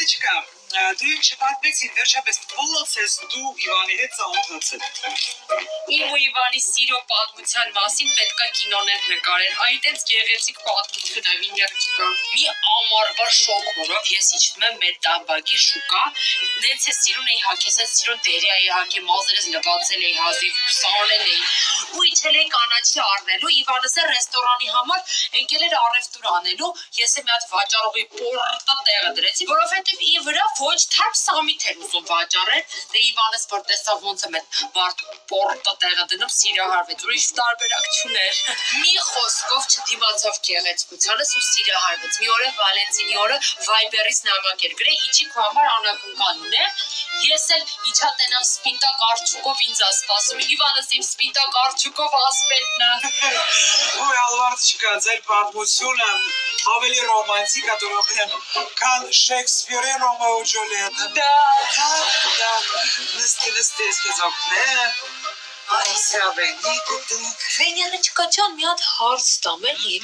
Ալվարդիչկա, դու չպատմեցին վերջապես ոնց ես դու Իվանի հետ ծանոթացել։ Իմ ու Իվանի սիրո պատմության մասին պետքա կինոներ նկարել, այդպես գեղեցիկ պատմություն է վինյարչկա։ Մի ամառվա շոկորով ես իջնում եմ մեր տաբակի շուկա, նենց է սիրուն էի հագես, այս սիրուն դերիա էի հագի, մազերս լվացել էի հազիվ, սարել էի, ու իջել էի կանաչի առնելու, Իվանս է ռեստորանի համար եկել էր առևտուր անելու, ես է մի հատ վաճառողի պորտա տեղը դրեցի, որովհետև ի վրա ոչ թարմ սամիթ էր ուզում վաճառել, դե Իվանս որ տեսավ ոնց եմ այդ մարդու պորտա տեղը դնում, սիրահարվեց, ուրիշ տարբերակ չուներ։ Մի խոսքով չդիմացավ գեղեցկությանս ու սիրահարվեց։ Մի օր է Վալենտինի օրը Viber-ից նամակ էր գրել, իջի քո համար անակնկալ ունեմ, ես էլ իջա տենամ սպիտակ արջուկով ինձ ա սպասում, Իվանս իմ սպիտակ արջուկով ասպետն է։ Ոյ Ալվարդիչկա, ձեր պատմությունը ավելի ռոմանտիկ է դուրոքեմ, քան Շեքսպիրի Ռոմեո Ջուլիետը։ Դա Նստի ես քեզ օգնեմ։ Վենյարիչկա ջան, մի հատ հարց տամ էլի,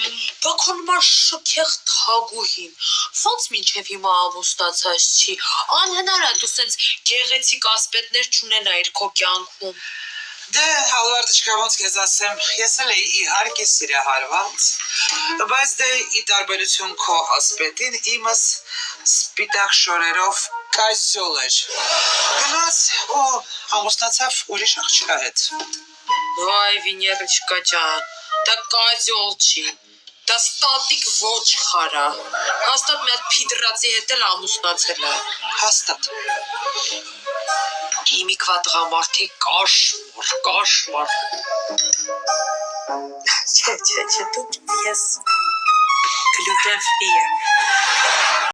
բա քո նման շքեղ թագուհին, ոնց մինչև հիմա ամուսնացած չի, անհնար է դու սենց գեղեցիկ ասպետներ չունենայիր քո կյանքում։ Դե Ալվարդիչկա, ոնց քեզ ասեմ, ես էլ էի իհարկե սիրահարված, բայց դե ի տարբերություն քո ասպետին իմս սպիտակ շորերով կազյոլ էր։ Գնաց ու ամուսնացավ ուրիշ աղջկա հետ։ Վայ Վինյարիչկա ջան, դա կազյոլ չի, դա ստատիկ ոչխար է, հաստատ մի հատ փիդրածի հետ էլ ամուսնացել է։ Հաստատ։ Հիմիկվա տղամարդի կաշմար։ Չէ, դու ես գլուտեն ֆրի եմ։